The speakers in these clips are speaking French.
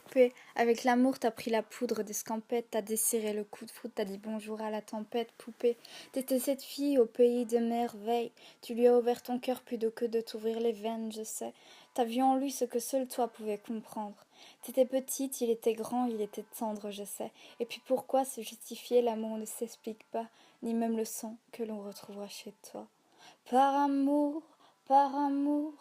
Poupée, avec l'amour, t'as pris la poudre des scampettes, t'as desserré le coup de foudre, t'as dit bonjour à la tempête, poupée. T'étais cette fille au pays des merveilles, tu lui as ouvert ton cœur plutôt que de t'ouvrir les veines, je sais. T'as vu en lui ce que seul toi pouvais comprendre. T'étais petite, il était grand, il était tendre, je sais. Et puis pourquoi se justifier, l'amour ne s'explique pas, ni même le sang que l'on retrouvera chez toi. Par amour, par amour,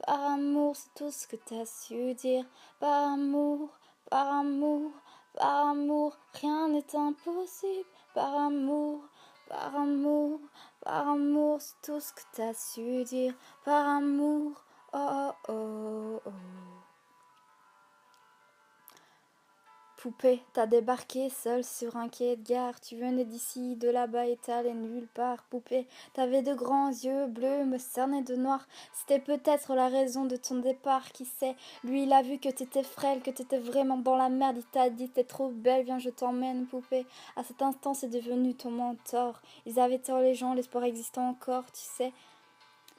par amour, c'est tout ce que t'as su dire. Par amour, par amour, par amour, rien n'est impossible. Par amour, par amour, par amour, c'est tout ce que t'as su dire. Par amour, oh oh oh oh. Poupée, t'as débarqué seule sur un quai de gare. Tu venais d'ici, de là-bas et t'allais nulle part. Poupée, t'avais de grands yeux bleus, me cernaient de noir. C'était peut-être la raison de ton départ, qui sait. Lui, il a vu que t'étais frêle, que t'étais vraiment dans la merde. Il t'a dit, t'es trop belle, viens, je t'emmène, poupée. À cet instant, c'est devenu ton mentor. Ils avaient tort les gens, l'espoir existait encore, tu sais.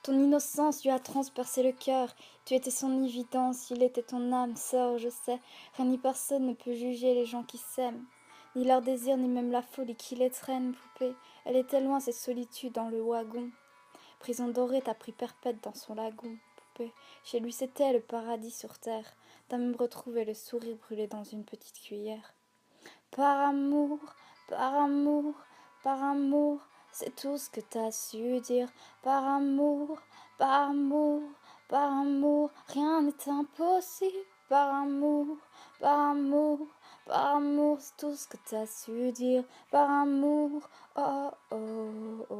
Ton innocence lui a transpercé le cœur. Tu étais son évidence, il était ton âme sœur, je sais. Rien ni personne ne peut juger les gens qui s'aiment. Ni leur désir, ni même la folie qui les traîne, poupée. Elle était loin, cette solitude, dans le wagon. Prison dorée, t'as pris perpète dans son lagon, poupée. Chez lui, c'était le paradis sur terre. T'as même retrouvé le sourire brûlé dans une petite cuillère. Par amour, par amour, par amour, c'est tout ce que t'as su dire. Par amour, par amour, par amour, rien n'est impossible. Par amour, par amour, par amour, c'est tout ce que t'as su dire. Par amour, oh oh oh.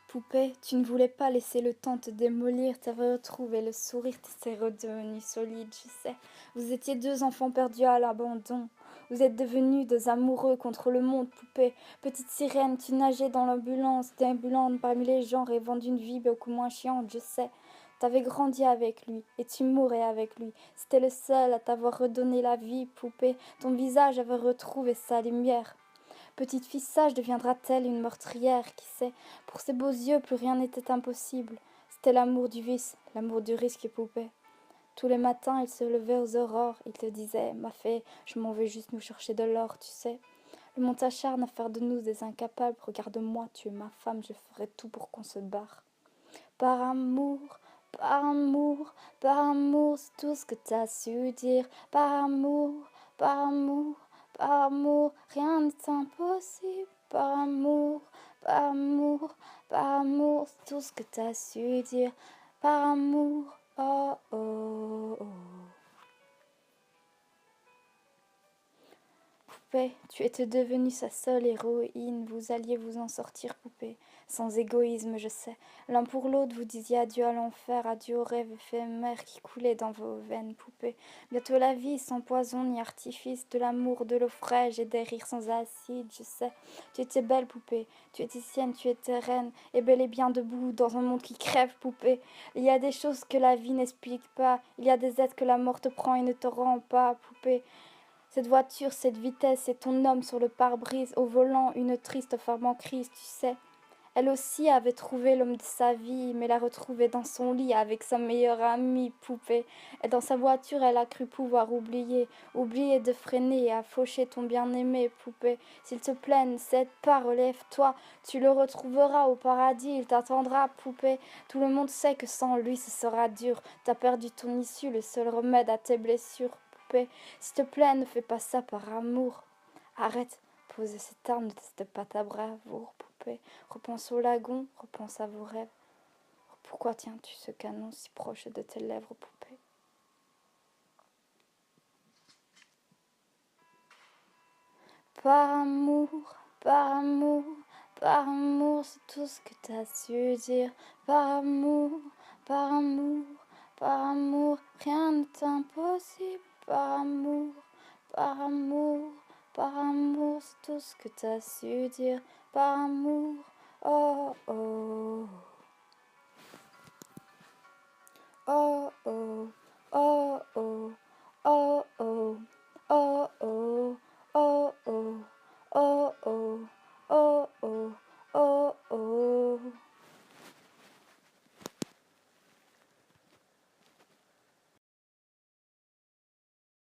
Poupée, tu ne voulais pas laisser le temps te démolir, t'avais retrouvé le sourire, t'étais redevenu solide, je sais. Vous étiez deux enfants perdus à l'abandon. Vous êtes devenus deux amoureux contre le monde, poupée. Petite sirène, tu nageais dans l'ambulance, déambulante parmi les gens, rêvant d'une vie beaucoup moins chiante, je sais. T'avais grandi avec lui, et tu mourrais avec lui. C'était le seul à t'avoir redonné la vie, poupée. Ton visage avait retrouvé sa lumière. Petite fille sage deviendra-t-elle une meurtrière, qui sait. Pour ses beaux yeux, plus rien n'était impossible. C'était l'amour du vice, l'amour du risque, poupée. Tous les matins, il se levait aux aurores. Il te disait, ma fée, je m'en vais juste nous chercher de l'or, tu sais. Le monde s'acharne à faire de nous des incapables. Regarde-moi, tu es ma femme, je ferai tout pour qu'on se barre. Par amour, par amour, par amour, c'est tout ce que t'as su dire. Par amour, par amour, par amour, rien n'est impossible. Par amour, par amour, par amour, c'est tout ce que t'as su dire. Par amour, oh oh oh. Poupée, tu étais devenue sa seule héroïne, vous alliez vous en sortir, poupée, sans égoïsme, je sais. L'un pour l'autre, vous disiez adieu à l'enfer, adieu aux rêves éphémères qui coulaient dans vos veines, poupée. Bientôt la vie, sans poison ni artifice, de l'amour, de l'eau fraîche et des rires sans acide, je sais. Tu étais belle, poupée, tu étais sienne, tu étais reine, et bel et bien debout dans un monde qui crève, poupée. Il y a des choses que la vie n'explique pas, il y a des êtres que la mort te prend et ne te rend pas, poupée. Cette voiture, cette vitesse, c'est ton homme sur le pare-brise, au volant, une triste femme en crise, tu sais. Elle aussi avait trouvé l'homme de sa vie, mais l'a retrouvé dans son lit avec sa meilleure amie, poupée. Et dans sa voiture, elle a cru pouvoir oublier de freiner et à faucher ton bien-aimé, poupée. S'il te plaît, ne cède pas, relève-toi, tu le retrouveras au paradis, il t'attendra, poupée. Tout le monde sait que sans lui, ce sera dur. T'as perdu ton issue, le seul remède à tes blessures, poupée. S'il te plaît, ne fais pas ça par amour. Arrête, posez cette arme, ne teste pas ta bravoure, poupée. Repense au lagon, repense à vos rêves. Pourquoi tiens-tu ce canon si proche de tes lèvres, poupée? Par amour, par amour, par amour, c'est tout ce que t'as su dire. Par amour, par amour, par amour, rien n'est impossible. Par amour, par amour, par amour, c'est tout ce que t'as su dire. Par amour, oh oh.